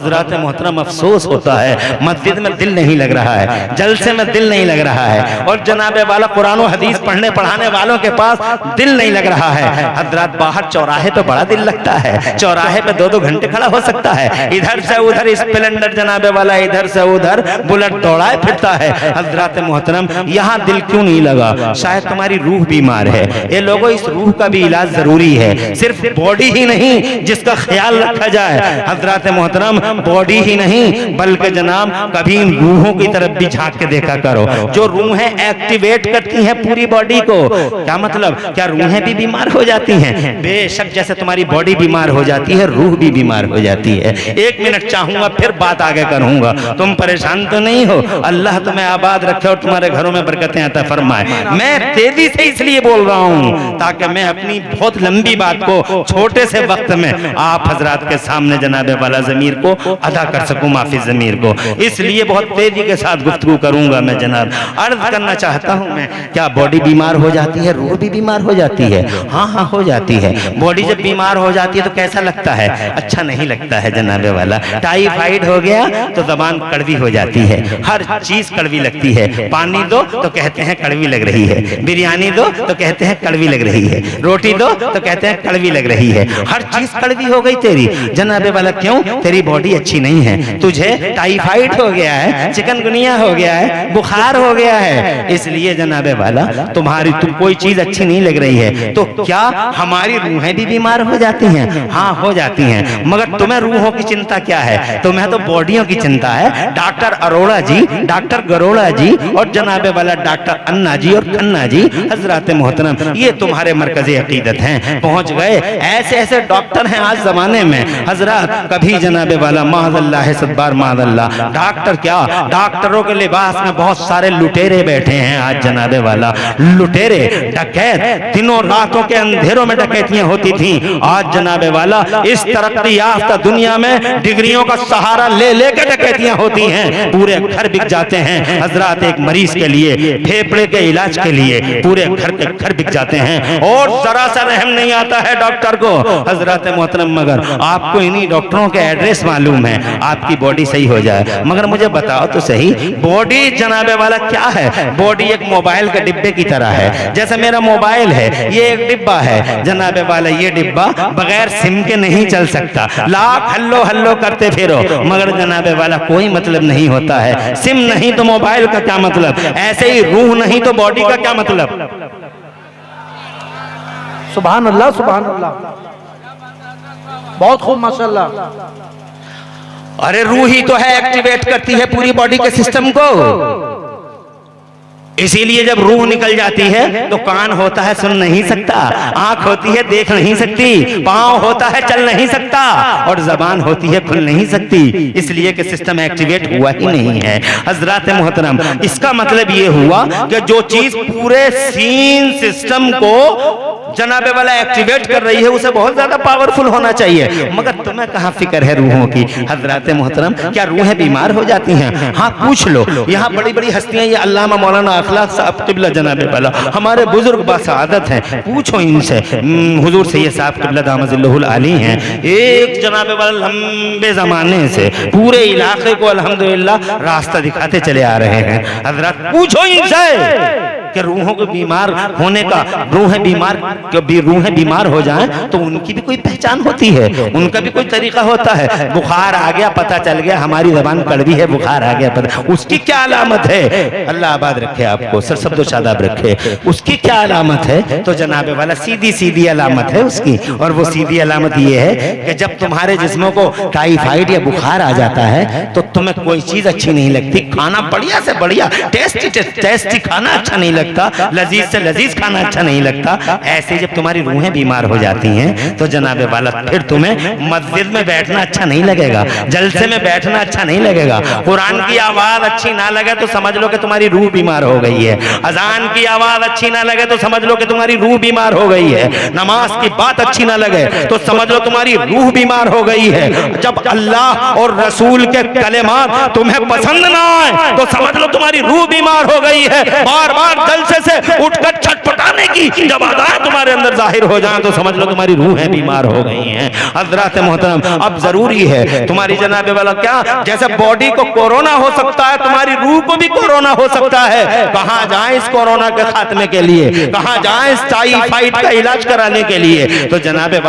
हजरात मोहतरम अफसोस होता है, मस्जिद में दिल नहीं लग रहा है, जलसे में दिल नहीं लग रहा है, और जनाबे वाला कुरान और हदीस पढ़ने पढ़ाने वालों के पास दिल नहीं लग रहा है। हजरात बाहर चौराहे पे बड़ा दिल लगता है, चौराहे पे 2-2 घंटे खड़ा हो सकता है, इधर से उधर स्प्लेंडर जनाबे वाला इधर से उधर बुलेट दौड़ाए फिरता है। हजरात मोहतरम यहाँ दिल क्यों नहीं लगा? शायद तुम्हारी रूह बीमार है। ये लोगों, इस रूह का भी इलाज जरूरी है, सिर्फ बॉडी ही नहीं जिसका ख्याल रखा जाए। हजरात मोहतरम बॉडी ही नहीं बल्कि जनाब कभी इन रूहों की तरफ भी झांक के देखा करो। जो रूहें एक्टिवेट करती हैं पूरी बॉडी को, क्या मतलब, क्या रूहें भी बीमार हो जाती हैं? बेशक, जैसे तुम्हारी बॉडी बीमार हो जाती है, रूह भी बीमार हो जाती है। 1 मिनट चाहूंगा फिर बात आगे करूंगा, तुम परेशान तो नहीं हो? अल्लाह तुम्हें आबाद रखे और तुम्हारे घरों में बरकतें अता फरमाए। मैं तेजी से इसलिए बोल रहा हूं ताकि मैं अपनी बहुत लंबी बात को छोटे से वक्त में आप हजरात के सामने जनाबे वाला ज़मीर को अदा कर सकूं, माफी ज़मीर को। इसलिए बहुत तेजी के साथ गुफ्तगू करूंगा। मैं जनाब अर्ज करना चाहता हूं, मैं क्या बॉडी बीमार हो जाती है, रूह भी बीमार हो जाती है? हाँ हाँ हो जाती है। बॉडी जब बीमार हो जाती है तो कैसा लगता है? अच्छा नहीं लगता है जनाबे वाला। टाइफाइड हो गया तो जबान कड़वी हो जाती है, हर चीज कड़वी लगती है। पानी दो तो कहते हैं कड़वी लग रही है, बिरयानी दो तो कहते हैं कड़वी लग रही है, रोटी दो तो कहते हैं कड़वी लग रही है, हर चीज कड़वी हो गई तेरी जनाबे वाला। क्यों? तेरी बॉडी अच्छी नहीं है, तुझे टाइफाइड हो गया है, चिकनगुनिया हो गया है, बुखार हो गया है, इसलिए जनाबे वाला तुम्हारी तुम कोई चीज अच्छी नहीं लग रही है। तो क्या हमारी रूहें भी बीमार हो जाती हैं? हाँ हो जाती हैं, मगर तुम्हें रूहों की चिंता क्या है? तुम्हें तो बॉडियों की चिंता है। डॉक्टर अरोड़ा जी, डॉक्टर गरोड़ा जी और जनाबे वाला डॉक्टर अन्ना जी और खन्ना जी, हजरात मोहतरम, ये तुम्हारे मरकज़े अकीदत हैं, पहुंच गए। ऐसे ऐसे डॉक्टर हैं आज जमाने में हजरात, कभी जनाबे वाला माज़अल्लाह है सद्बार माज़अल्लाह, डॉक्टर क्या, डॉक्टरों के लिबास में बहुत सारे लुटेरे बैठे हैं आज जनाबे वाला। लुटेरे, डकैत, दिनों रातों के अंधेरों में डकैतियां होती थी, आज जनाबे वाला इस तरक्की याफ्ता दुनिया में डिग्रियों का सहारा ले लेकर डकैतियां होती हैं, पूरे घर बिक जाते हैं हजरात। एक मरीज के लिए, फेफड़े के इलाज के लिए पूरे घर के घर बिक जाते हैं, और जरा सा रहम नहीं आता है डॉक्टर को हजरात मोहतरम। मगर आपको इन्हीं डॉक्टरों के एड्रेस मालूम है, आपकी बॉडी सही हो जाए। मगर मुझे बताओ तो सही, बॉडी जनाबे वाला क्या है? बॉडी एक मोबाइल के डिब्बे की तरह है। जैसे मेरा मोबाइल है, ये एक डिब्बा है जनाबे वाला, ये डिब्बा बगैर सिम के नहीं चल सकता। लाख हल्लो हल्लो करते फिरो मगर जनाबे वाला कोई मतलब नहीं होता है। सिम नहीं तो मोबाइल का क्या मतलब? ऐसे ही रूह नहीं तो बॉडी का क्या मतलब? सुभान अल्लाह, सुभान अल्लाह, बहुत खूब माशाअल्लाह। अरे रूह ही तो है, एक्टिवेट करती है पूरी बॉडी के सिस्टम को। इसीलिए जब रूह निकल जाती है तो कान होता है सुन नहीं सकता, आंख होती है देख नहीं सकती, पांव होता है चल नहीं सकता, और जबान होती है खुल नहीं सकती, इसलिए कि सिस्टम एक्टिवेट हुआ ही नहीं है हजरात मोहतरम। इसका मतलब ये हुआ कि जो चीज पूरे सीन सिस्टम को जनाबे वाला एक्टिवेट कर रही है उसे बहुत ज्यादा पावरफुल होना चाहिए। मगर तुम्हें कहाँ फिक्र है रूहों की हजरात मोहतरम? क्या रूहें बीमार हो जाती हैं? हाँ पूछ लो, यहाँ बड़ी बड़ी हस्तियां, ये अल्लामा मौलाना अखलाक साहब क़िबला जनाबे वाला हमारे बुजुर्ग बासादत हैं, पूछो इनसे। हुजूर सैयद साहब क़िबला दामजिल्लहुल आली हैं, एक जनाबे वाला लंबे जमाने से पूरे इलाके को अल्हम्दुलिल्लाह रास्ता दिखाते चले आ रहे हैं। हजरत पूछो इनसे कि रूहों को बीमार होने का, रूहें बीमार हो जाएं तो उनकी भी कोई पहचान होती है, उनका भी कोई तरीका होता है। बुखार आ गया पता चल गया हमारी जबान कड़वी है, बुखार आ गया पता, उसकी क्या अलामत है? अल्लाह आबाद रखे आपको, सरसब्दो शादाब रखे। उसकी क्या अलामत है? तो जनाबे वाला सीधी सीधी अलामत है उसकी, और वो सीधी अलामत ये है कि जब तुम्हारे जिस्मों को टाइफाइड या बुखार आ जाता है तो तुम्हें कोई चीज अच्छी नहीं लगती, खाना बढ़िया से बढ़िया टेस्टी खाना अच्छा नहीं लगता, लजीज से लजीज खाना अच्छा नहीं लगता। ऐसे जब तुम्हारी रूहें बीमार हो जाती हैं तो जनाबे वाला फिर तुम्हें मस्जिद में बैठना अच्छा नहीं लगेगा, जलसे में बैठना अच्छा नहीं लगेगा, कुरान की आवाज अच्छी ना लगे तो समझ लो कि तुम्हारी रूह बीमार हो गई है, अजान की आवाज अच्छी ना लगे तो समझ लो कि तुम्हारी रूह बीमार हो गई है, नमाज की बात अच्छी ना लगे तो समझ लो तुम्हारी रूह बीमार हो गई है। जब अल्लाह और रसूल के कलेमात तुम्हें पसंद ना आए तो समझ लो तुम्हारी रूह बीमार हो गई है। बार बार जलसे से उठकर छटपटाने की जब अदाएं तुम्हारे अंदर जाहिर हो जाएं तो समझ लो तुम्हारी रूहें बीमार हो गई हैं। हजरत मोहतरम, अब जरूरी है तुम्हारी जनाबे वाला क्या, जैसे बॉडी को कोरोना हो सकता है तुम्हारी रूह को भी कोरोना हो सकता है। कहां जाएं इस कोरोना के खात्मे के लिए, कहां जाएं इस टाइफाइड का इलाज कराने के लिए? तो जनाबे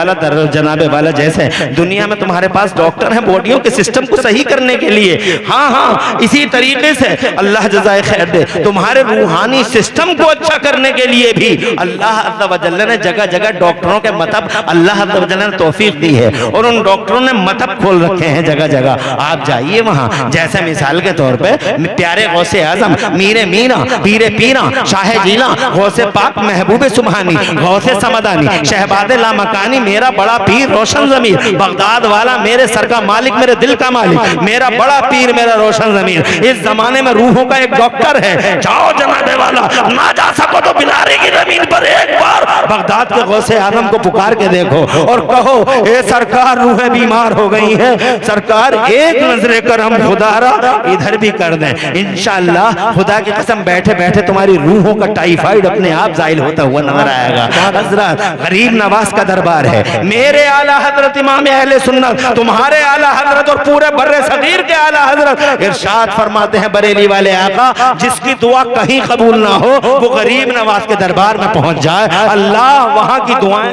वाला जैसे दुनिया में तुम्हारे पास डॉक्टर हैं बॉडियों के सिस्टम को सही करने के लिए, हाँ हाँ इसी तरीके से अल्लाह जज़ाए खैर दे तुम्हारे रूहानी सिस्टम को अच्छा करने के लिए भी अल्लाह अज़्ज़ा व जल्ल ने जगह जगह डॉक्टरों के मतब अल्लाह अज़्ज़ा व जल्ल ने तौफीक दी है और उन डॉक्टरों ने मतब खोल रखे हैं जगह जगह। आप जाइए वहां, जैसे मिसाल के तौर पे प्यारे गौसे आजम मीरे मीना पीरे पीरा शाह जीला गौसे पाक महबूब सुबहानी गौसे समदानी शहबाद लामकानी मेरा बड़ा पीर रोशन जमीर बगदाद वाला मेरे सर का मालिक मेरे दिल का मालिक मेरा बड़ा पीर मेरा रोशन जमीर। इस जमाने में रूहों का एक डॉक्टर है, जाओ जनाबे वाला, ना जा सको तो बिलारे की जमीन पर एक बार बगदाद के गौसे आजम को पुकार के देखो और कहो ए सरकार रूहें बीमार हो गई हैं, सरकार एक नजरे करम खुदारा इधर भी कर दें। इंशाअल्लाह खुदा की कसम बैठे बैठे तुम्हारी रूहों का टाइफाइड अपने आप जाहिल होता हुआ नजर आएगा। हजरत गरीब नवाज का दरबार है, मेरे आला हजरत इमाम अहले सुन्नत, तुम्हारे आला हजरत और पूरे बर्रे सगीर के आला हजरत इरशाद फरमाते हैं बरेली वाले आका, जिसकी दुआ कहीं कबूल ना हो वो गरीब नवाज के दरबार में पहुंच जाए, अल्लाह वहां की दुआएं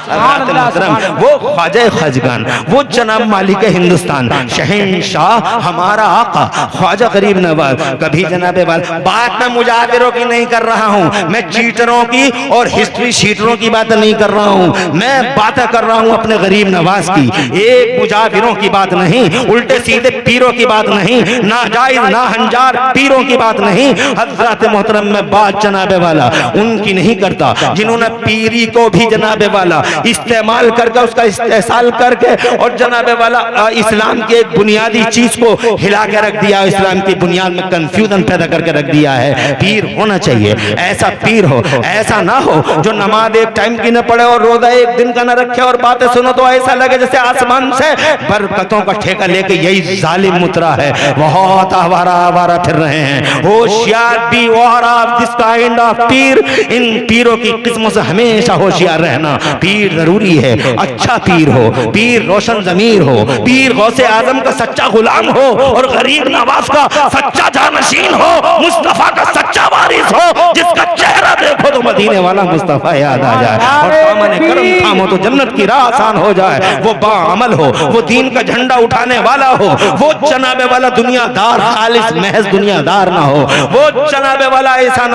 वो ख्वाजा खजगान वो जनाब मालिक हिंदुस्तान शहंशाह हमारा आका ख्वाजा गरीब नवाज। कभी जनाबे वाला बात मैं मुजाहिरों की नहीं कर रहा हूँ, मैं चीटरों की और हिस्ट्री शीटरों की बात नहीं कर रहा हूँ, मैं बातें कर रहा हूँ अपने गरीब नवाज की। एक मुजाहिरों की बात नहीं, उल्टे सीधे पीरों की बात नहीं, नाजायज ना हंजार पीरों की बात नहीं। हजरत मोहतरम में बात जनाबे वाला उनकी नहीं करता जिन्होंने पीरी को भी जनाबे वाला इस्तेमाल करके उसका इस्तेसाल करके और जनाबे वाला इस्लाम के एक बुनियादी चीज को हिला के रख दिया, इस्लाम की बुनियाद में कंफ्यूजन पैदा करके रख दिया है। पीर होना चाहिए, ऐसा पीर हो, ऐसा ना हो जो नमाज एक टाइम की न पढ़े और रोजा एक दिन का न रखे और बातें सुनो तो ऐसा लगे जैसे आसमान से बरकतों का ठेका लेके यही जालिम उतरा है, बहुत आवारा आवारा फिर रहे हैं। होशियार be of this kind of पीर, इन पीरों की किस्मों से हमेशा होशियार रहना। पीर जरूरी है, अच्छा पीर हो, पीर रोशन जमीर हो, पीर गौसे आजम का सच्चा गुलाम हो और गरीब नवाज का सच्चा जानशीन हो, मुस्तफा का सच्चा वारिस हो, जिसका चेहरा देखो तो मदीने वाला मुस्तफा याद आ जाए और दामन करम थामो तो जन्नत की राह आसान हो जाए। वो बाअमल हो, वो दीन का झंडा उठाने वाला हो, वो जनाबे वाला दुनियादार खालिस महज दुनियादार ना हो, वो जनाबे वाला ऐसा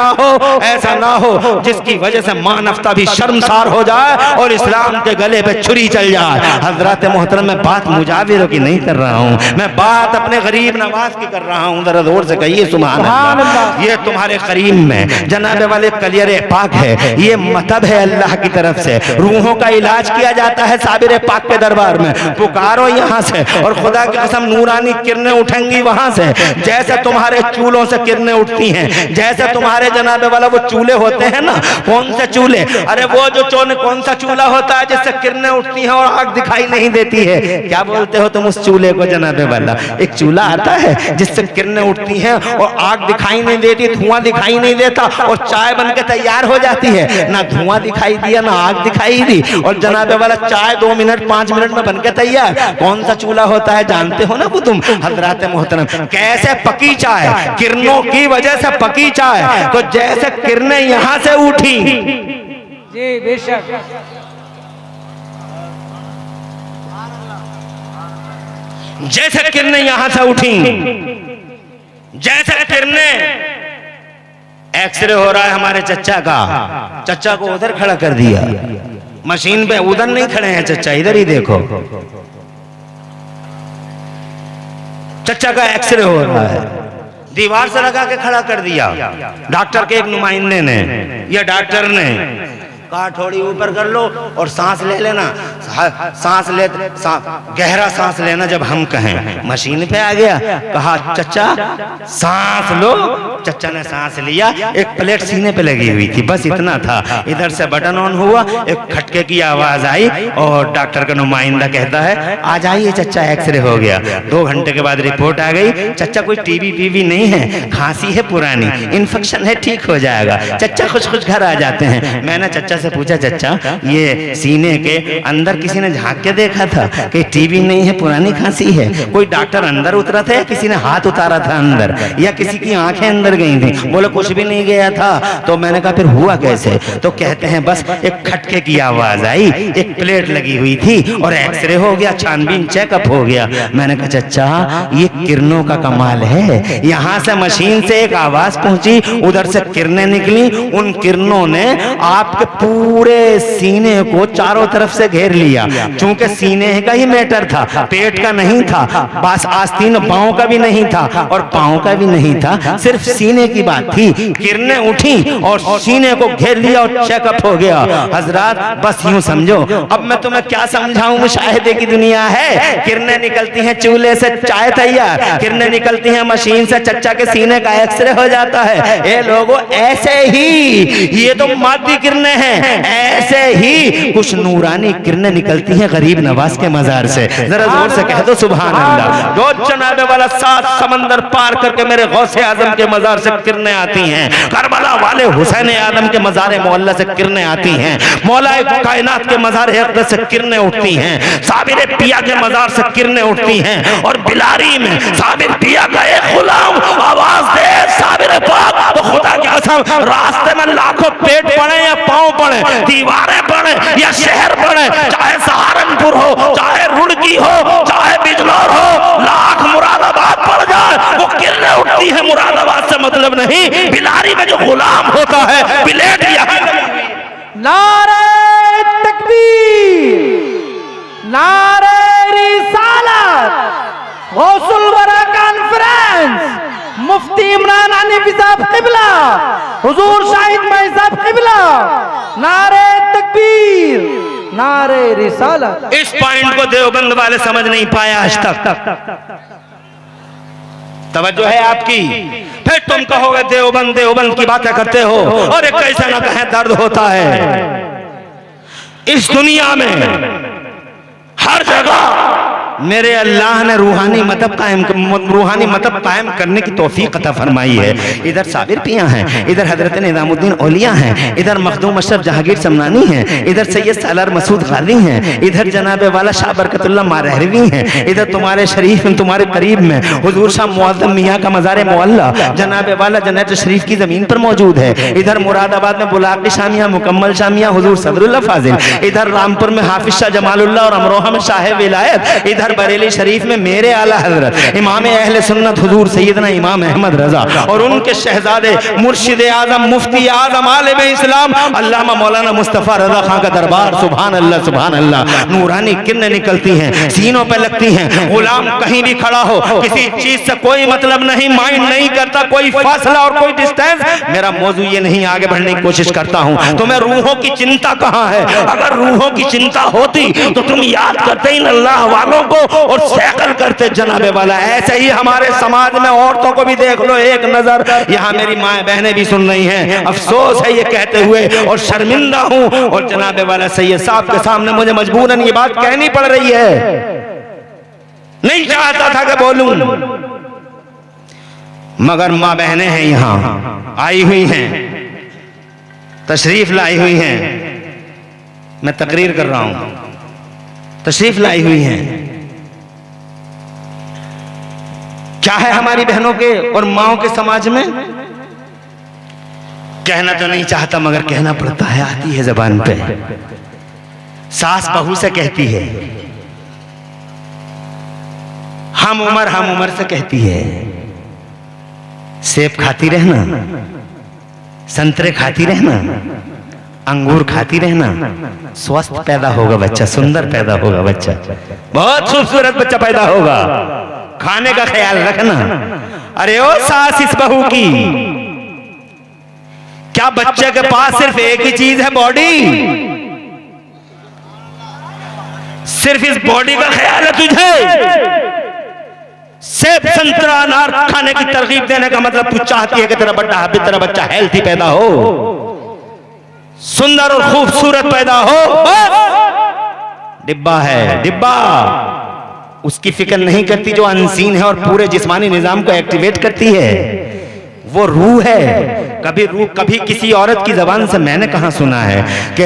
ना हो जिसकी वजह से मानवता भी शर्मसार हो जाए और इस्लाम के गले पे छुरी चल जाए। हजरत मोहतरम मैं बात मुजाविरों की नहीं कर रहा हूँ, मैं बात अपने गरीब नवाज की कर रहा हूँ। जरा जोर से कहिए सुभान अल्लाह। ये तुम्हारे करीम में जनाबे वाले कलियर पाक है, ये मतब है अल्लाह की तरफ से। रूहों का इलाज किया जाता है साबिर पाक के दरबार में, पुकारो यहाँ से और खुदा की कसम नूरानी किरणें उठेंगी वहां से, जैसे तुम्हारे चूल्हों से किरणें उठती हैं, जैसे तुम्हारे जनाबे वाला वो चूल्हे होते हैं ना, कौन से चूल्हे, अरे वो जो कौन सा चूल्हा होता है जिससे किरणें उठती हैं और आग दिखाई नहीं देती है, क्या बोलते हो तुम उस चूल्हे को जनाबे वाला? एक चूल्हा आता है जिससे किरणें उठती हैं और आग दिखाई नहीं देती, धुआं दिखाई नहीं देता और चाय बन के तैयार हो जाती है, ना धुआं दिखाई दिया ना आग दिखाई दी और जनाबे वाला चाय 2 मिनट 5 मिनट में बन के तैयार। कौन सा चूल्हा होता है जानते हो ना वो तुम? हजरत मोहतरम कैसे पकी चाय, किरणों की वजह से पकी चाय, तो जैसे किरणें यहां से उठी जी बेशक, जैसे किरणें यहां से उठी, जैसे किरणें, एक्सरे हो रहा है हमारे चच्चा का, चच्चा को उधर खड़ा कर दिया मशीन पे, उधर नहीं खड़े हैं चच्चा, इधर ही देखो, चच्चा का एक्सरे हो रहा है, दीवार से लगा के खड़ा कर दिया डॉक्टर के एक नुमाइंदे ने या डॉक्टर ने, कहा थोड़ी ऊपर कर लो और सांस ले लेना। गहरा सांस लेना जब हम कहें, मशीन पे आ गया, कहा चचा सांस लो। चचा ने सांस लिया, एक प्लेट सीने पे लगी हुई थी, बस इतना था। इधर से बटन ऑन हुआ, एक खटके की आवाज आई और डॉक्टर का नुमाइंदा कहता है आ जाइए चचा, एक्सरे हो गया। 2 घंटे के बाद रिपोर्ट आ गई, चचा कोई टीबी पीबी नहीं है, खांसी है पुरानी, इन्फेक्शन है, ठीक हो जाएगा। चचा खुश घर आ जाते हैं। मैंने चचा से पूछा, चचा ये सीने के अंदर किसी ने झांक के देखा था कि टीबी नहीं है, पुरानी खांसी है? कोई डॉक्टर अंदर उतरा था या किसी ने हाथ उतारा था अंदर, या किसी की आंखें अंदर गई थी? बोले कुछ भी नहीं गया था। तो मैंने कहा फिर हुआ कैसे? तो कहते हैं बस एक खटके की आवाज आई, एक प्लेट लगी हुई थी और एक्सरे हो गया, छानबीन चेकअप हो गया। मैंने कहा चचा ये किरणों का कमाल है, यहाँ से मशीन से एक आवाज पहुंची, उधर से किरणें निकली, उन किरणों ने आपके पूरे सीने को चारों तरफ से घेर लिया। चूंकि सीने का ही मैटर था, पेट का नहीं था, बस आस्तीन पांव का भी नहीं था और पांव का भी नहीं था, सिर्फ सीने की बात थी। किरणें उठी और सीने को घेर लिया और चेकअप हो गया। हजरात बस यूं समझो, अब मैं तुम्हें क्या समझाऊं, मुशाहिदे की दुनिया है। किरणें निकलती हैं चूल्हे से चाय तैयार, किरणें निकलती हैं मशीन से, चच्चा के सीने का एक्सरे हो जाता है। ये लोगों ऐसे ही, ये तो मादी किरणें हैं, ऐसे ही कुछ नूरानी किरणें निकलती हैं गरीब नवाज के मजार से। जरा जोर से कह दो सुभान अल्लाह। रोज जनाबे वाला 7 समंदर पार करके मेरे गौसे आजम के मजार से किरणें आती हैं, करबला वाले हुसैन आदम के मजार मोहल्ला से किरणें आती हैं, मौला कायनात के मजार अक़दस से किरणें उठती हैं, साबिर पिया के मजार से किरणें उठती हैं, और बिलारी में साबिर पिया का एक गुलाम आवाज दे साबिर पाक, तो खुदा की कसम रास्ते में लाखों पेट पड़े या पांव पड़े, दीवारें पड़े या शहर पड़े, चाहे सहारनपुर हो, चाहे रुड़की हो, चाहे बिजनौर हो, लाख मुरादाबाद पड़ जाए, वो किरणें उठती है। मुरादाबाद से मतलब नहीं, बिलारी में जो गुलाम होता है, बिलेट यहाँ नारे तकबीर, नारे रिसालत, गौसुल वरा कॉन्फ्रेंस, मुफ्ती इमरान हनीफी साहब क़िबला, हुजूर शाहिद भाई साहब क़िबला, नारे तकबीर, नारे रिसालत। इस पॉइंट को देवबंद वाले समझ नहीं पाया आज तक। तवज्जो है आपकी? फिर तुम कहोगे देवबंद देवबंद की बातें करते हो, और एक कैसे ना कहे दर्द होता है। इस दुनिया में हर जगह मेरे अल्लाह ने रूहानी मतलब कायम करने की तौफीक अता फरमाई है। इधर साबिर पिया हैं, इधर हजरत निजामुद्दीन औलिया हैं, इधर मखदूम अशरफ जहांगीर समनानी हैं, इधर सैयद सालार मसूद गाजी हैं, इधर जनाबे वाला शाह बरकतुल्लाह मारहरवी हैं, इधर तुम्हारे शरीफ में तुम्हारे करीब में हुजूर शाह मुअज़्ज़म मियां का मज़ार मुअल्ला जनाबे वाला जन्नत शरीफ की जमीन पर मौजूद है। इधर मुरादाबाद में बुलाकी शामिया, मुकम्मल शामिया हुजूर सदरुल्लाह फाजिल, इधर रामपुर में हाफिज शाह जमालुल्लाह और अमरोहा में शाह विलायत, इधर बरेली शरीफ में मेरे आला हजरत इमाम अहले सुन्नत हुजूर सैयदना इमाम अहमद रजा और उनके शहजादे मुर्शिद आजम मुफ्ती आजम आलिम इस्लाम अल्लामा मौलाना मुस्तफा रजा खान का दरबार। सुभान अल्लाह सुभान अल्लाह। नूरानी किरणें निकलती हैं, सीनों पे लगती हैं। गुलाम कहीं भी खड़ा हो, किसी चीज से कोई मतलब नहीं, माइंड नहीं करता, कोई फासला और कोई डिस्टेंस। मेरा मौजू ये नहीं, आगे बढ़ने की कोशिश करता हूँ। तुम्हें रूहों की चिंता कहाँ है? अगर रूहों की चिंता होती तो तुम याद करते ही अल्लाह वालों को और सैकल करते जनाबे वाला। ऐसे ही हमारे समाज में औरतों को भी देख लो एक नजर। यहाँ मेरी माए बहनें भी सुन रही हैं, अफसोस है ये कहते हुए और शर्मिंदा हूँ, और जनाबे वाला सैयद साहब के सामने मुझे मजबूरन ये बात कहनी पड़ रही है। नहीं चाहता था कि बोलूं, मगर माँ बहनें हैं यहाँ आई हुई हैं, तशरीफ लाई हुई हैं। मैं तकरीर कर रहा हूं, तशरीफ लाई हुई हैं। क्या है हमारी बहनों के और माओं के समाज में? कहना तो नहीं चाहता मगर कहना पड़ता है, आती है जबान पे। सास बहू से कहती है, हम उम्र से कहती है, सेब खाती रहना, संतरे खाती रहना, अंगूर खाती रहना, स्वस्थ पैदा होगा बच्चा, सुंदर पैदा होगा बच्चा, बहुत खूबसूरत बच्चा पैदा होगा, खाने का ख्याल रखना। अरे ओ सास इस बहू की क्या बच्चे के पास सिर्फ एक ही चीज है, बॉडी? सिर्फ इस बॉडी का ख्याल है तुझे? सेब संतरा अनार खाने की तरकीब देने का मतलब तू चाहती है कि तेरा बच्चा हेल्थी पैदा हो, सुंदर और खूबसूरत पैदा हो। डिब्बा है, डिब्बा। उसकी फिक्र नहीं करती जो अनसीन है और पूरे जिस्मानी निजाम को एक्टिवेट करती है। वो रूह है। कभी किसी औरत की जबान से मैंने कहा सुना है कि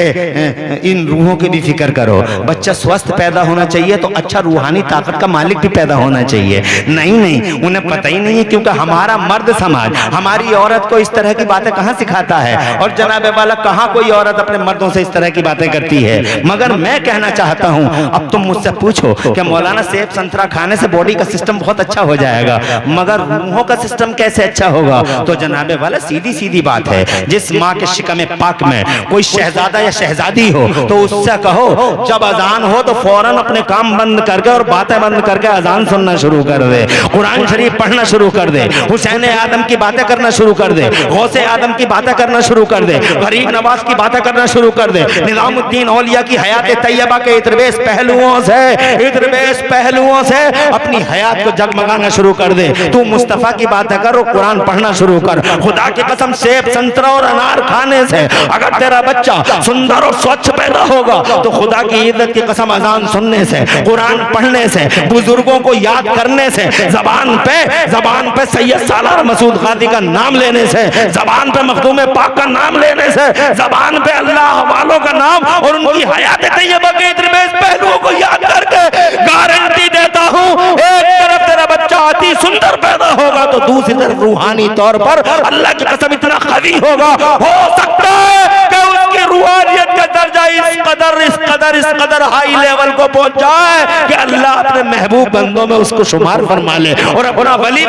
इन रूहों की भी फिक्र करो, बच्चा स्वस्थ पैदा होना चाहिए तो अच्छा रूहानी ताकत का मालिक भी पैदा होना चाहिए। नहीं, उन्हें पता ही नहीं है, क्योंकि हमारा मर्द समाज हमारी औरत को इस तरह की बातें कहां सिखाता है, और जनाबे वाला कहां कोई औरत अपने मर्दों से इस तरह की बातें करती है। मगर मैं कहना चाहता हूं, अब तुम मुझसे पूछो कि मौलाना सेब संतरा खाने से बॉडी का सिस्टम बहुत अच्छा हो जाएगा, मगर रूहों का सिस्टम कैसे अच्छा होगा? तो जनाबे वाला सीधी बात है, जिस माँ के शिकमे पाक में कोई शहजादा या शहजादी हो तो उससे कहो जब अजान हो तो फौरन अपने काम बंद करके और बातें बंद करके अजान सुनना शुरू कर दे, कुरान शरीफ पढ़ना शुरू कर दे, हुसैन आदम की बातें करना शुरू कर दे, गौसे आदम की बातें करना शुरू कर दे, गरीब नवाज की बातें करना शुरू कर दे, निजामुद्दीन औलिया की हयात तैयबा के इतरबेस पहलुओं से अपनी हयात को जगमगाना शुरू कर दे। तू मुस्तफा की बातें कर और कुरान पढ़ना शुरू कर। खुदा की कसम सेब संतरा और अनार खाने से अगर तेरा बच्चा सुंदर और स्वच्छ पैदा होगा तो खुदा की इज्जत की कसम अजान सुनने से, कुरान पढ़ने से, बुजुर्गों को याद करने से, जबान पे सैयद सालार मसूद गाजी का नाम लेने से, जबान पे मखदूम पाक का नाम लेने से, जबान पे अल्लाह वालों का नाम और उनकी हयात तैयबा के इतरबेस पहलुओं को याद करके गारंटी देता हूं, एक तरफ तेरा बच्चा अति सुंदर पैदा होगा तो दूसरी तरफ रूहानी तौर पर अल्लाह की कसम इतना कवी होगा, हो सकता है कि उसकी रूहानियत का दर्जा इस कदर हाई लेवल को पहुंच जाए कि अल्लाह अपने महबूब बंदों में उसको शुमार फरमा ले और अपना वली।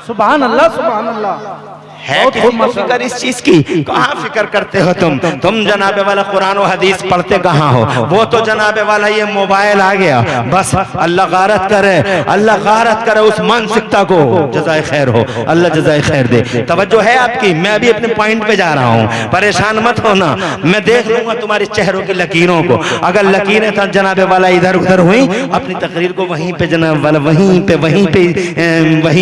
सुभान अल्लाह, सुभान अल्लाह। है फिक्र इस चीज की? कहाँ फिक्र करते हो तुम जनाबे वाला कुरान और हदीस पढ़ते कहाँ हो? वो तो जनाबे वाला ये मोबाइल आ गया, बस अल्लाह गारत करे उस मानसिकता को। जज़ाए खैर हो, अल्लाह जज़ाए खैर दे। तवज्जो है आपकी? मैं अभी अपने पॉइंट पे जा रहा हूँ, परेशान मत होना, मैं देख लूंगा तुम्हारे चेहरों की लकीरों को। अगर लकीरें था जनाबे वाला इधर उधर हुई, अपनी तकरीर को वहीं पे जनाब वाला वहीं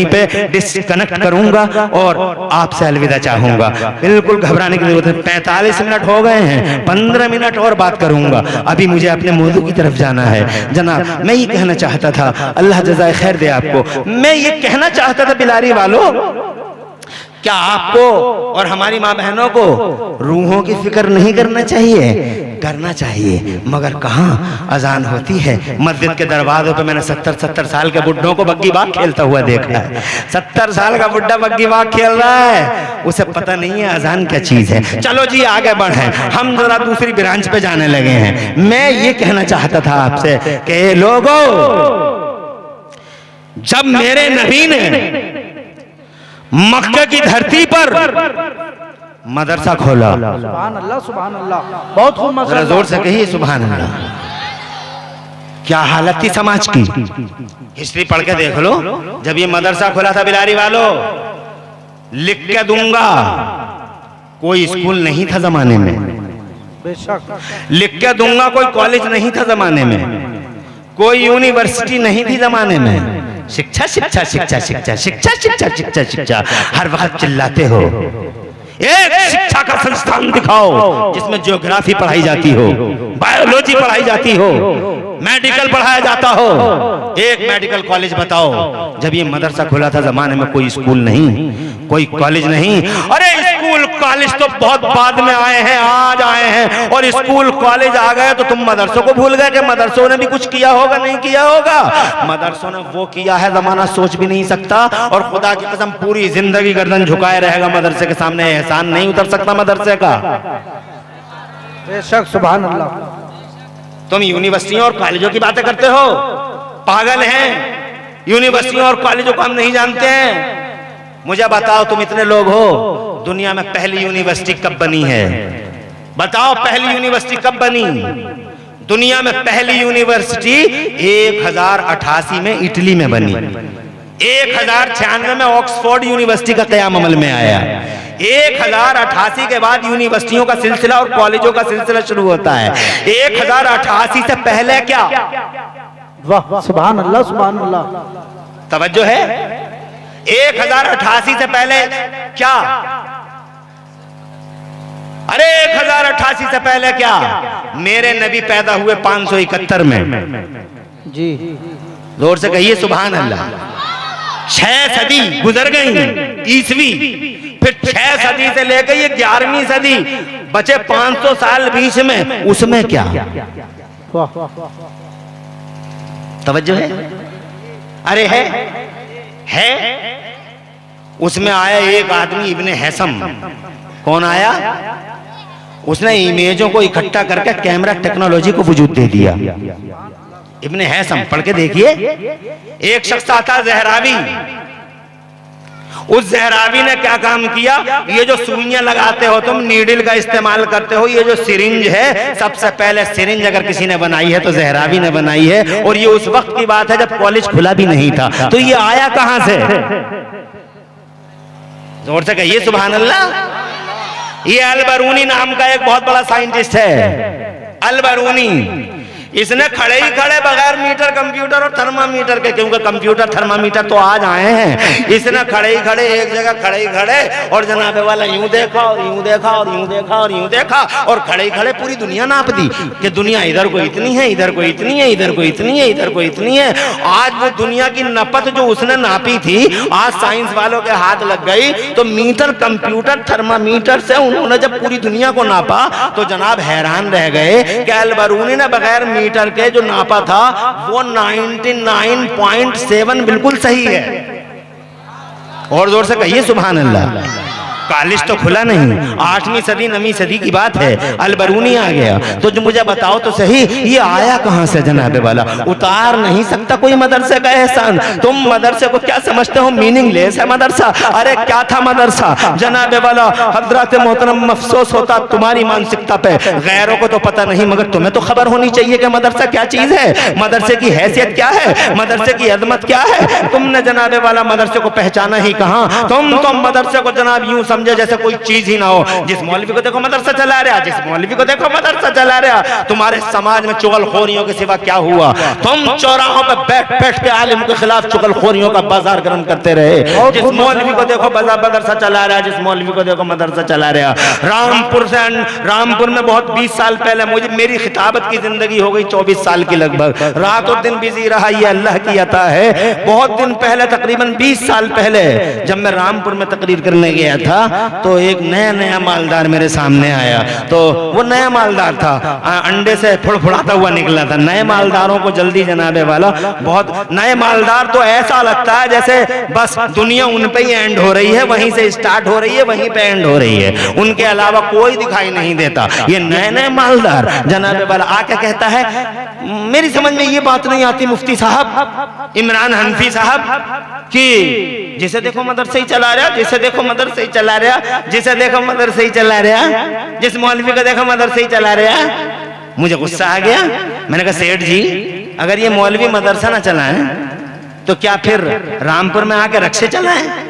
पे डिस्कनेक्ट करूंगा और आपसे अलविदा चाहूंगा। बिल्कुल घबराने की जरूरत है। 45 मिनट हो गए हैं, 15 मिनट और बात करूंगा, अभी मुझे अपने मौजू की तरफ जाना है। जनाब मैं ये कहना चाहता था, अल्लाह जज़ाए खैर दे आपको, मैं ये कहना चाहता था बिलारी वालों, क्या आपको और हमारी माँ बहनों को रूहों की फिक्र नहीं करना चाहिए? करना चाहिए, मगर कहाँ अजान होती है मस्जिद के दरवाजों पे। मैंने 70 साल के बुड्ढों को बग्गी बाग खेलता हुआ देखा है। 70 साल का बुड्ढा बग्गी बाग खेल रहा है, उसे पता नहीं है अजान क्या चीज है। चलो जी आगे बढ़े, हम जरा दूसरी ब्रांच पे जाने लगे हैं। मैं ये कहना चाहता था आपसे कि लोगों, जब मेरे नबी ने मक्का की धरती पर मदरसा खोला, सुभान अल्लाह, सुभान अल्लाह, बहुत खूब मसला, जोर से कहिए सुभान अल्लाह। क्या हालत थी समाज की? हिस्ट्री पढ़ के देख लो। जब ये मदरसा खोला था बिलारी वालों, लिख के दूंगा, कोई स्कूल नहीं था जमाने में, बेशक लिख के दूंगा, कोई कॉलेज नहीं था जमाने में, कोई यूनिवर्सिटी नहीं थी जमाने में। शिक्षा शिक्षा शिक्षा शिक्षा शिक्षा शिक्षा शिक्षा शिक्षा हर वक्त चिल्लाते हो। एक शिक्षा का संस्थान दिखाओ जिसमें ज्योग्राफी पढ़ाई जाती हो, बायोलॉजी पढ़ाई जाती हो, मेडिकल पढ़ाया जाता हो। एक मेडिकल कॉलेज बताओ। जब ये मदरसा खुला था जमाने में कोई स्कूल नहीं, कोई कॉलेज नहीं। अरे स्कूल कॉलेज तो बहुत बाद में आए हैं, आज आए हैं, और स्कूल कॉलेज आ गए तो तुम मदरसों को भूल गए कि मदरसों ने भी कुछ किया होगा, नहीं किया होगा। मदरसों ने वो किया है जमाना सोच भी नहीं सकता, और खुदा की कसम पूरी जिंदगी गर्दन झुकाए रहेगा मदरसे के सामने, एहसान नहीं उतर सकता मदरसे का। बेशक सुभान अल्लाह। तुम यूनिवर्सिटियों और कॉलेजों की बातें करते हो, पागल हैं। यूनिवर्सिटियों और कॉलेजों को हम नहीं जानते हैं। मुझे बताओ, तुम इतने लोग हो, दुनिया में पहली यूनिवर्सिटी कब बनी है? बताओ पहली यूनिवर्सिटी कब बनी? दुनिया में पहली यूनिवर्सिटी 1088 में इटली में बनी। 1096 में ऑक्सफोर्ड यूनिवर्सिटी का क़याम अमल में आया। 1088 के बाद यूनिवर्सिटियों का सिलसिला और कॉलेजों का सिलसिला शुरू होता है। 1088 से पहले क्या? वाह सुभान अल्लाह सुभान अल्लाह। तवज्जो है? 1088 से पहले क्या? अरे 1088 से पहले क्या? मेरे नबी पैदा हुए 571 में। जी जोर से कहिए सुभान अल्लाह। 6 सदी गुजर गई ईसवी, फिर 6 सदी से लेकर ये 11वीं सदी, बचे 500 साल बीच में, उसमें क्या? वाह तवज्जो है? अरे है उसमें आया एक आदमी इब्ने हैसम। कौन आया? उसने इमेजों को इकट्ठा करके कैमरा टेक्नोलॉजी को वजूद दे दिया। इब्ने हैसम पढ़ के देखिए। एक शख्स आता ज़हरावी, उस ज़हरावी ने क्या काम किया? ये जो सुइयां लगाते हो तुम, नीडल का इस्तेमाल करते हो, ये जो सिरिंज है, सबसे पहले सिरिंज अगर किसी ने बनाई है तो ज़हरावी ने बनाई है। और ये उस वक्त की बात है जब कॉलेज खुला भी नहीं था। तो ये आया कहां से? जोर से कहिए सुभान अल्लाह। ये अल-बरूनी नाम का एक बहुत बड़ा साइंटिस्ट है, अल-बरूनी। इसने खड़े ही खड़े बगैर मीटर कंप्यूटर और थर्मामीटर के, क्योंकि कंप्यूटर थर्मामीटर तो आज आए हैं, इसने खड़े ही खड़े एक जगह खड़े ही खड़े और जनाबे वाला यूं देखा और यूं देखा और यूं देखा और यूं देखा और खड़े ही खड़े पूरी दुनिया नाप दी कि दुनिया इधर को इतनी है, इधर को इतनी है, इधर को इतनी है, इधर को इतनी है। आज वो दुनिया की नपत जो उसने नापी थी, आज साइंस वालों के हाथ लग गई। तो मीटर कंप्यूटर थर्मामीटर से उन्होंने जब पूरी दुनिया को नापा तो जनाब हैरान रह गए कि अल-बरूनी ने बगैर मीटर के जो नापा था वो 99.7 बिल्कुल सही है। और जोर से कहिए सुभान अल्लाह। कॉलेज तो खुला नहीं, 8वीं सदी 9वीं सदी की बात है, अल-बरूनी आ गया। तो जो मुझे बताओ तो सही, ये आया कहां से जनाबे वाला? उतार नहीं सकता कोई मदरसे का एहसान। तुम मदरसे को क्या समझते हो? मीनिंगलेस है मदरसा। अरे क्या था मदरसा जनाबे वाला? हजरत मोहतरम, अफसोस होता तुम्हारी मानसिकता पे, गैरों को तो पता नहीं मगर तुम्हें तो खबर होनी चाहिए कि मदरसा क्या चीज है, मदरसे की हैसियत क्या है, मदरसे की अजमत क्या है। तुमने जनाबे वाला मदरसे को पहचाना ही कहां? तुम मदरसे को जनाब यूं समझे जैसे कोई चीज ही ना हो। जिस मौलवी को देखो मदरसा चला रहा, जिस मौलवी को देखो मदरसा चला रहा। तुम्हारे समाज में चुगलखोरियों के सिवा क्या हुआ? तुम चौराहों पे बैठ बैठ के आलिम के खिलाफ चुगलखोरियों का बाजार गर्म करते रहे। जिस मौलवी को देखो मदरसा चला रहा, जिस मौलवी को देखो मदरसा चला रहा। रामपुर में बहुत 20 साल पहले मेरी खिताबत की जिंदगी हो गई 24 साल की लगभग, रात और दिन बिजी रहा, ये अल्लाह की अता है। बहुत दिन पहले, तकरीबन 20 साल पहले, जब मैं रामपुर में तकरीर करने गया था तो एक नया मालदार मेरे सामने आया। तो वो नया मालदार था, अंडे से फुड़फुड़ाता हुआ निकला था। नए मालदारों को जल्दी जनाबे वाला, बहुत नए मालदार तो ऐसा लगता है जैसे बस दुनिया उन पे ही एंड हो रही है, वहीं से स्टार्ट हो रही है, वहीं पे एंड हो रही है, उनके अलावा कोई दिखाई नहीं देता। ये नए मालदार जनाबे वाला आके कहता है, मेरी समझ में ये बात नहीं आती मुफ्ती साहब, इमरान हनफी साहब, कि जिसे देखो मदरसे ही चला रहा, जिसे देखो मदरसे ही चला रहा, जिसे देखो मदरसे ही चला रहा, जिस मौलवी को देखो मदरसे ही चला रहा। मुझे गुस्सा आ गया। मैंने कहा सेठ जी, अगर ये मौलवी मदरसा ना चलाएं तो क्या फिर रामपुर में आके रक्शे चलाएं?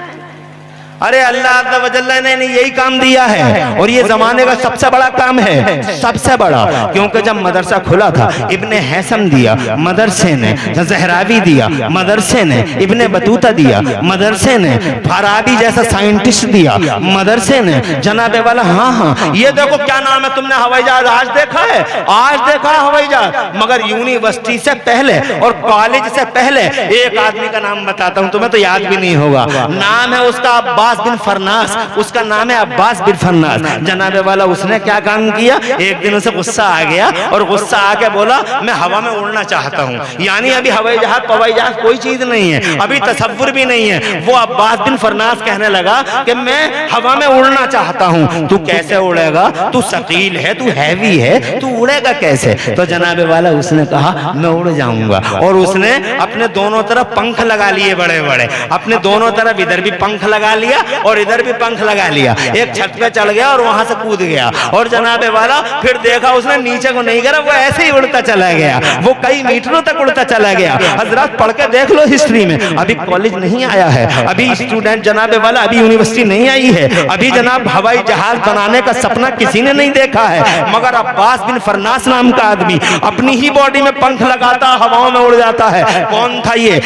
अरे अल्लाह अज़्ज़ा व जल्ला ने यही काम दिया है और ये जमाने का सबसे बड़ा काम है, सबसे बड़ा। क्योंकि जब मदरसा खुला था, इब्ने हैसम दिया मदरसे ने, ज़हरावी दिया मदरसे ने, इब्ने बतूता दिया मदरसे ने, फाराबी जैसा साइंटिस्ट दिया मदरसे ने। जनाबे वाला हाँ, ये देखो क्या नाम है, तुमने हवाई जहाज आज देखा है? आज देखा है हवाई जहाज। मगर यूनिवर्सिटी से पहले और कॉलेज से पहले एक आदमी का नाम बताता हूँ, तुम्हें तो याद भी नहीं होगा। नाम है उसका अब्बास बिन फरनास, उसका नाम है अब्बास बिन फरनास। जनाबे वाला उसने क्या काम किया? एक दिन उसे गुस्सा आ गया और गुस्सा आके बोला, मैं हवा में उड़ना चाहता हूँ। यानी अभी हवाई जहाज पवाई जहाज कोई चीज नहीं है, अभी तसव्वुर भी नहीं है। वो अब्बास बिन फरनास कहने लगा कि मैं हवा में उड़ना चाहता हूँ। तू कैसे उड़ेगा? तू सकील है, तू हैवी है, तू उड़ेगा कैसे? तो जनाबे वाला उसने कहा मैं उड़ जाऊंगा। और उसने अपने दोनों तरफ पंख लगा लिए बड़े बड़े, अपने दोनों तरफ इधर भी पंख लगा लिया लिया और इधर भी पंख लगा लिया, एक छत पे चढ़ गया और वहां से कूद गया, और जनाबे वाला फिर देखा उसने नीचे को नहीं गिरा, वो ऐसे ही उड़ता चला गया, वो कई मीटरों तक उड़ता चला गया। हजरत पढ़ के देख लो हिस्ट्री में, अभी कॉलेज नहीं आया है, अभी स्टूडेंट जनाबे वाला अभी यूनिवर्सिटी नहीं आई है, अभी जनाब हवाई जहाज बनाने का सपना किसी ने नहीं देखा है, मगर अब्बास बिन फरनास नाम का आदमी अपनी ही बॉडी में पंख लगाता हवाओं में उड़ जाता है। कौन था ये?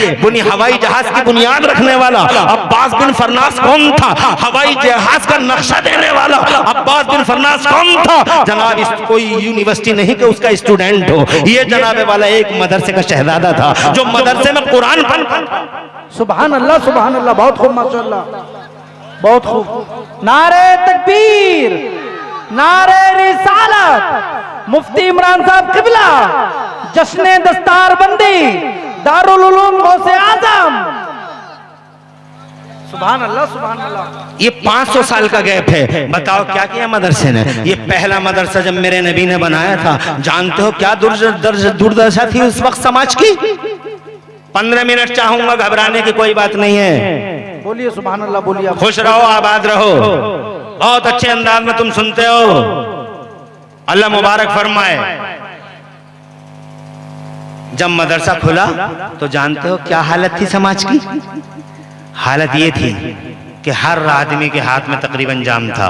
हवाई जहाज की बुनियाद रखने वाला अब्बास बिन फरनास कौन था? हवाई जहाज का नक्शा देने वाला अब्बास बिन फरनास कौन था? जनाब कोई यूनिवर्सिटी नहीं कि उसका स्टूडेंट हो, ये जनाबे वाला एक मदरसे का शहजादा था जो मदरसे में कुरान सुभान अल्लाह, सुभान अल्लाह, बहुत खूब माशाअल्लाह, बहुत खूब। नारे तकबीर, नारे रिसालत, मुफ्ती इमरान साहब किबला, जश्न दस्तार बंदी, दारुल उलूम गौसे आजम। सुभान अल्लाह, सुभान अल्लाह। ये 500 साल का गैप है। बताओ क्या किया मदरसे ने? ये पहला मदरसा जब मेरे नबी ने बनाया था, जानते हो क्या दुर्दशा थी उस वक्त समाज की? 15 मिनट चाहूंगा, घबराने की कोई बात नहीं है। बोलिए सुभान अल्लाह, बोलिए। खुश रहो, आबाद रहो, बहुत अच्छे अंदाज में तुम सुनते हो, अल्लाह मुबारक फरमाए। जब मदरसा खुला तो जानते हो क्या हालत थी समाज की? हालत ये थी कि हर आदमी के हाथ में तकरीबन जाम था।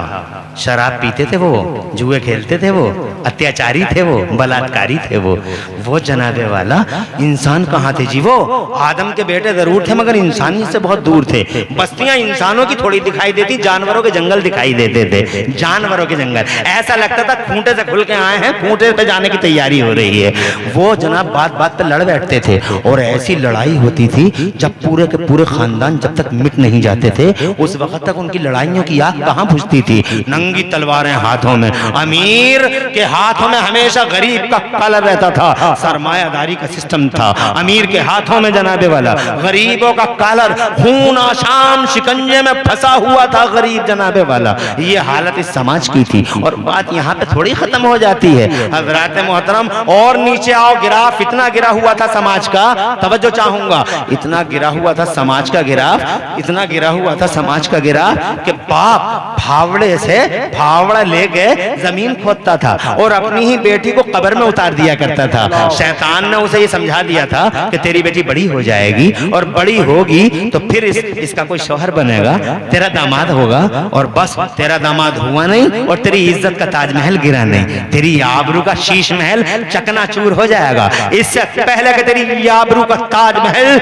शराब पीते थे वो, जुए खेलते थे वो, अत्याचारी थे वो, बलात्कारी थे वो जनाबे वाला इंसान कहाँ थे जी? वो आदम के बेटे जरूर थे मगर इंसानियत से बहुत दूर थे। बस्तियां इंसानों की थोड़ी दिखाई देती, जानवरों के जंगल दिखाई देते थे, जानवरों के जंगल। ऐसा लगता था खूंटे से खुल के आए हैं, खूंटे पे जाने की तैयारी हो रही है। वो जनाब बात बात पे लड़ बैठते थे और ऐसी लड़ाई होती थी जब पूरे के पूरे खानदान जब तक मिट नहीं जाते थे उस वक्त तक उनकी लड़ाइयों की आग कहां बुझती थी? नंगी तलवारें हाथों में। अमीर के हाथों में हमेशा गरीब का कलर रहता था, सरमायादारी का सिस्टम था। अमीर के हाथों में जनाबे वाला गरीबों का कलर, खून आशान शिकंजे में फंसा हुआ था गरीब जनाबे वाला। ये हालत इस समाज की थी और बात यहाँ पे थोड़ी खत्म हो जाती है। हजरात मोहतरम और नीचे आओ, गिराफ इतना गिरा हुआ था समाज का, तवज्जो चाहूंगा, इतना गिरा हुआ था समाज का गिराफ, इतना गिरा हुआ था समाज का गिरा कि बाप फावड़े से फावड़ा लेके जमीन खोदता था और अपनी ही बेटी को कब्र में उतार दिया करता था। शैतान ने उसे ये समझा दिया था कि तेरी बेटी बड़ी हो जाएगी और बड़ी होगी तो फिर इसका कोई शौहर बनेगा, तेरा दामाद होगा, और बस तेरा दामाद हुआ नहीं और तेरी इज्जत का ताजमहल गिरा नहीं, तेरी आबरू का शीश महल चकनाचूर हो जाएगा। इससे पहले कि तेरी आबरू का ताजमहल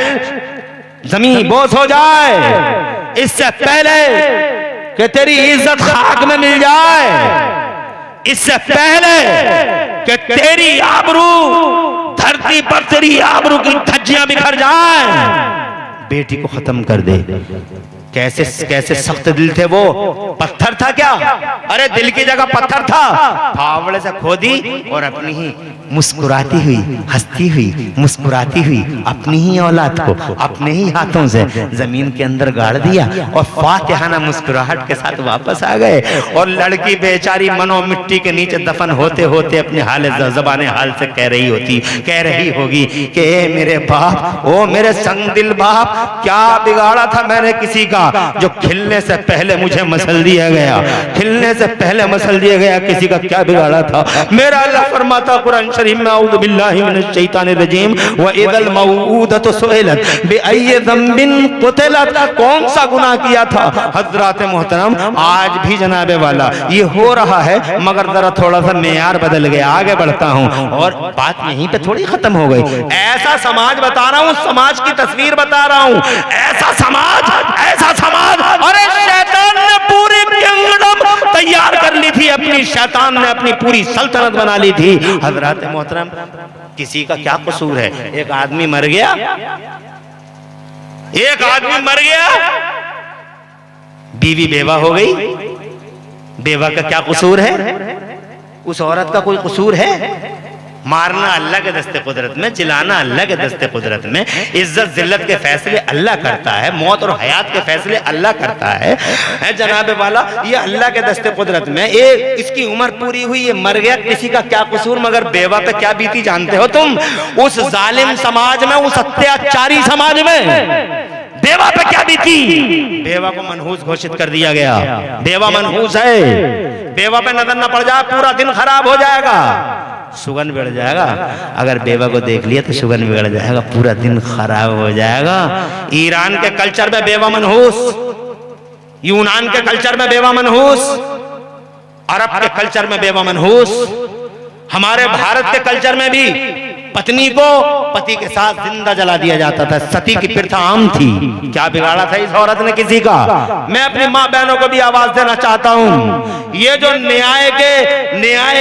जमीन बोझ हो जाए, इससे पहले कि तेरी इज्जत खाक में मिल जाए, इससे पहले कि तेरी आबरू धरती पर तेरी आबरू की धज्जियां बिखर जाए, बेटी को खत्म कर दे। कैसे कैसे सख्त दिल थे वो। पत्थर था क्या? अरे दिल की जगह पत्थर था। फावड़े से खोदी और अपनी ही मुस्कुराती हुई, हंसती हुई, मुस्कुराती हुई अपनी ही औलाद को अपने ही हाथों से जमीन के अंदर गाड़ दिया और फातिहाना मुस्कुराहट के साथ वापस आ गए। और लड़की बेचारी मनो मिट्टी के नीचे दफन होते होते अपने हाल ज़बान हाल से कह रही होगी कि ए मेरे बाप, ओ मेरे संग दिल बाप, क्या बिगाड़ा था मैंने किसी का जो खिलने से पहले मुझे मसल दिया गया, खिलने से पहले मसल दिया गया, किसी का क्या बिगाड़ा था। मेरा अल्लाह फरमाता कुरान शरीफ में, औज़ु बिल्लाहि मिनश शैतानिर रजीम, व इदल मऊऊदतु सुइलत बिअय्यि ज़ंबिन कुतिलत, कौन सा गुनाह किया था। हजरात मोहतरम आज भी जनाबे वाला ये हो रहा है मगर जरा थोड़ा सा मेयार बदल गया। आगे बढ़ता हूँ और बात यहीं पे थोड़ी खत्म हो गई। ऐसा समाज बता रहा हूँ, समाज की तस्वीर बता रहा हूँ, ऐसा समाज, ऐसा समाज। अरे शैतान ने पूरी किंगडम तैयार कर ली थी अपनी, शैतान ने अपनी पूरी सल्तनत बना ली थी। हजरत मोहतरम किसी का क्या कसूर है? एक आदमी मर गया, एक आदमी मर गया, बीवी बेवा हो गई। बेवा का क्या कसूर है? उस औरत का कोई कसूर है? मारना अल्लाह के दस्ते कुदरत में, चिल्लाना अल्लाह के दस्ते कुदरत में, इज्जत जिल्लत के फैसले अल्लाह करता है, मौत और हयात के फैसले अल्लाह करता है जनाबे वाला, ये अल्लाह के दस्ते कुदरत में। एक इसकी उम्र पूरी हुई, ये मर गया, किसी का क्या कसूर। मगर बेवा पे क्या बीती जानते हो तुम? उस जालिम समाज में, उस अत्याचारी समाज में बेवा पे क्या बीती? बेवा को मनहूस घोषित कर दिया गया। बेवा मनहूस है, बेवा पे नजर न पड़ जाए पूरा दिन खराब हो जाएगा, सुगंध बिगड़ जाएगा। अगर बेवा को देख लिया तो सुगंध बिगड़ जाएगा, पूरा दिन खराब हो जाएगा। ईरान के कल्चर में बेवा मनहूस, यूनान के कल्चर में बेवा मनहूस, अरब के कल्चर में बेवा मनहूस, हमारे भारत के कल्चर में भी पत्नी को पति के साथ जिंदा जला दिया जाता था। सती की प्रथा आम थी। क्या बिगाड़ा था इस औरत ने किसी का? मैं अपनी माँ बहनों को भी आवाज देना चाहता हूँ, ये जो न्याय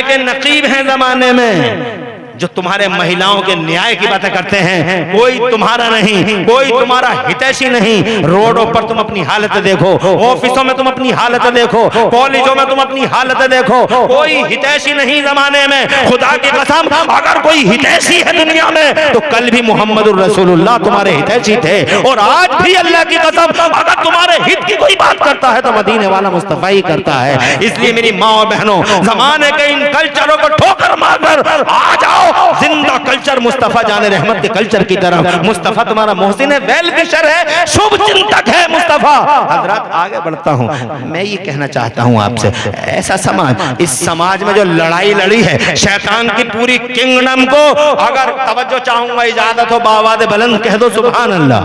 के नकीब हैं जमाने में, जो तुम्हारे महिलाओं के न्याय की बातें करते हैं, कोई तुम्हारा नहीं, कोई तुम्हारा हितैषी नहीं। रोडों पर तुम अपनी हालत देखो, ऑफिसों में तुम अपनी हालत देखो, कॉलेजों में तुम अपनी हालत देखो, कोई हितैषी नहीं जमाने में। खुदा की कसम, अगर कोई हितैषी है दुनिया में तो कल भी मोहम्मदुर रसूलुल्लाह तुम्हारे हितैषी थे, और आज भी अल्लाह की कसम अगर तुम्हारे हित की कोई बात करता है तो मदीने वाला मुस्तफा ही करता है। इसलिए मेरी माँ और बहनों, जमाने के इन कल्चरों को ठोकर मारकर आ जाओ जिंदा कल्चर मुस्तफा जाने रहमत के कल्चर की तरफ। मुस्तफा तुम्हारा मोहसिन है, वेल विशर है, शुभ चिंतक है मुस्तफा। हजरत आगे बढ़ता हूँ, मैं ये कहना चाहता हूँ आपसे, ऐसा समाज, इस समाज में जो लड़ाई लड़ी है शैतान की पूरी किंगडम को, अगर तवज्जो चाहूंगा, इजाजत हो बावाद बुलंद कह दो सुभान अल्लाह।